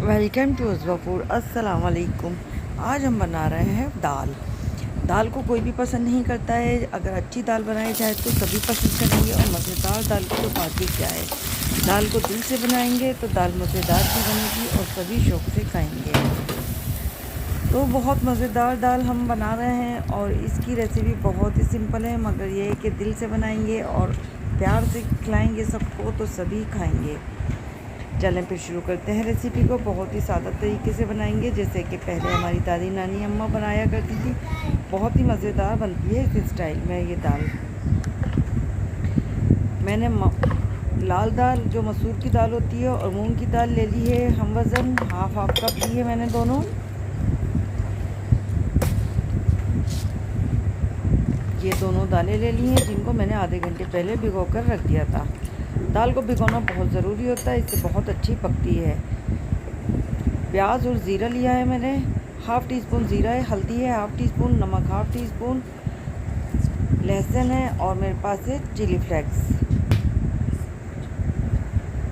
Welcome to उज़्वा food. अस्सलाम वालेकुम। आज हम बना रहे हैं दाल। दाल को कोई भी पसंद नहीं करता है। अगर अच्छी दाल बनाई जाए तो सभी पसंद करेंगे, और मज़ेदार दाल की तो बात ही क्या है। दाल को दिल से बनाएंगे तो दाल मज़ेदार भी बनेगी और सभी शौक़ से खाएंगे। तो बहुत मज़ेदार दाल हम बना रहे हैं, और इसकी रेसिपी बहुत ही सिंपल है, मगर ये है कि दिल से बनाएंगे और प्यार से खिलाएंगे सबको तो सभी खाएंगे। चलें फिर शुरू करते हैं रेसिपी को। बहुत ही सादा तरीके से बनाएंगे, जैसे कि पहले हमारी दादी नानी अम्मा बनाया करती थी। बहुत ही मज़ेदार बनती है इस स्टाइल में ये दाल। मैंने लाल दाल जो मसूर की दाल होती है और मूंग की दाल ले ली है, हम वज़न हाफ कप ली है मैंने दोनों। ये दोनों दालें ले ली हैं, जिनको मैंने आधे घंटे पहले भिगो कर रख दिया था। दाल को भिगोना बहुत ज़रूरी होता है, इससे बहुत अच्छी पकती है। प्याज और ज़ीरा लिया है मैंने, हाफ़ टी स्पून ज़ीरा है, हल्दी है हाफ़ टी स्पून, नमक हाफ़ टी स्पून, लहसुन है, और मेरे पास है चिली फ्लेक्स,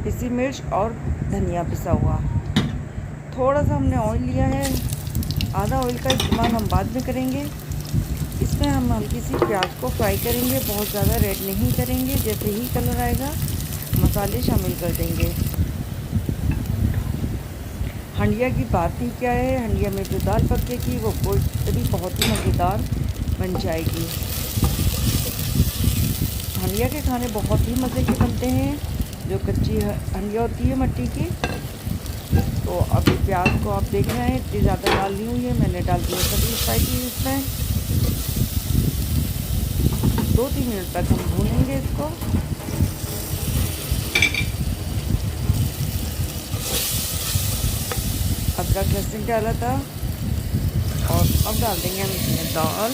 पिसी मिर्च और धनिया पिसा हुआ। थोड़ा सा हमने ऑयल लिया है, आधा ऑयल का इस्तेमाल हम बाद में करेंगे। इसमें हम हल्की सी प्याज को फ्राई करेंगे, बहुत ज़्यादा रेड नहीं करेंगे। जैसे ही कलर आएगा मसाले शामिल कर देंगे। हंडिया की बात ही क्या है, हंडिया में जो दाल पकेगी वो तभी बहुत ही मज़ेदार बन जाएगी। हंडिया के खाने बहुत ही मज़े के बनते हैं, जो कच्ची हंडिया होती है मट्टी की। तो अभी प्याज को आप देख रहे हैं, इतनी ज़्यादा डाल ली हुई है मैंने, डाल दिया सभी स्पाइसी इसमें। 2-3 मिनट तक हम भूनेंगे इसको। अदरक लहसुन डाला था, और अब डाल देंगे हम इसमें दाल।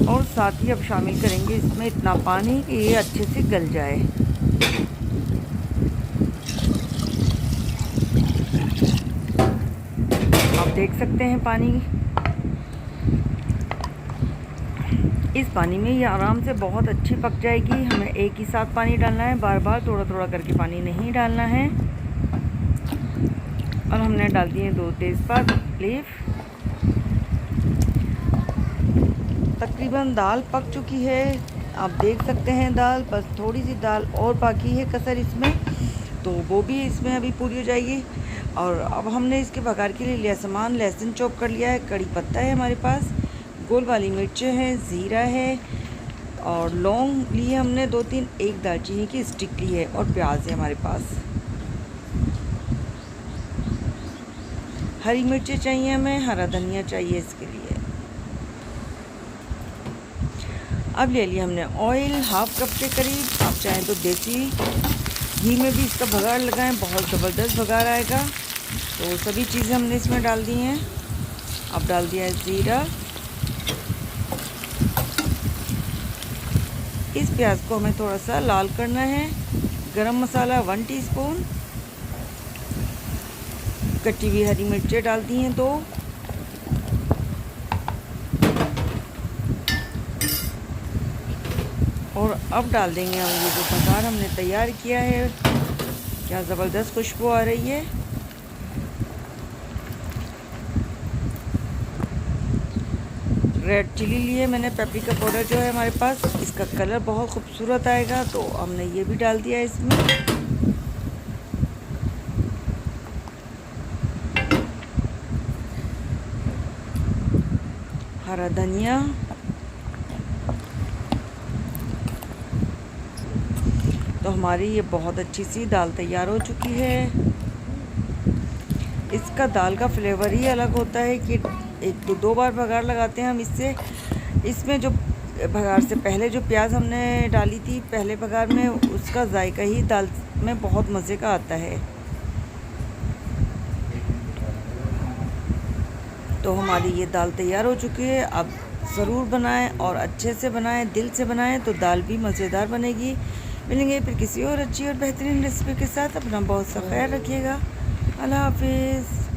और साथ ही अब शामिल करेंगे इसमें इतना पानी कि ये अच्छे से गल जाए। आप देख सकते हैं पानी, इस पानी में ये आराम से बहुत अच्छी पक जाएगी। हमें एक ही साथ पानी डालना है, बार बार थोड़ा थोड़ा करके पानी नहीं डालना है। और हमने डाल दिए 2 तेज़पात लीफ। तकरीबन दाल पक चुकी है, आप देख सकते हैं दाल, बस थोड़ी सी दाल और बाकी है कसर इसमें, तो वो भी इसमें अभी पूरी हो जाएगी। और अब हमने इसके बघार के लिए लिया सामान, लहसुन चॉप कर लिया है, कड़ी पत्ता है हमारे पास, गोल वाली मिर्चें हैं, ज़ीरा है, और लौंग ली है हमने 2-3, एक दालचीनी की स्टिक ली है, और प्याज है हमारे पास। हरी मिर्चें चाहिए हमें, हरा धनिया चाहिए इसके लिए। अब ले लिया हमने ऑयल हाफ़ कप के करीब। आप चाहें तो देसी घी में भी इसका बघार लगाएं, बहुत ज़बरदस्त बघार आएगा। तो सभी चीज़ें हमने इसमें डाल दी हैं। अब डाल दिया है ज़ीरा। इस प्याज को हमें थोड़ा सा लाल करना है। गरम मसाला 1 टीस्पून, कटी हुई हरी मिर्चें डाल दी हैं 2, और अब डाल देंगे हम ये जो बघार हमने तैयार किया है। क्या ज़बरदस्त खुशबू आ रही है। रेड चिली लिए मैंने, पेपरिका पाउडर जो है हमारे पास, इसका कलर बहुत खूबसूरत आएगा, तो हमने ये भी डाल दिया इसमें। हरा धनिया, तो हमारी ये बहुत अच्छी सी दाल तैयार हो चुकी है। इसका दाल का फ्लेवर ही अलग होता है कि 1-2 बार बघार लगाते हैं हम इससे। इसमें जो बघार से पहले जो प्याज हमने डाली थी पहले बघार में, उसका जायका ही दाल में बहुत मज़े का आता है। तो हमारी ये दाल तैयार हो चुकी है। अब ज़रूर बनाएं और अच्छे से बनाएं, दिल से बनाएं, तो दाल भी मज़ेदार बनेगी। मिलेंगे फिर किसी और अच्छी और बेहतरीन रेसिपी के साथ। अपना बहुत सा ख्याल रखिएगा। अल्लाह हाफिज़।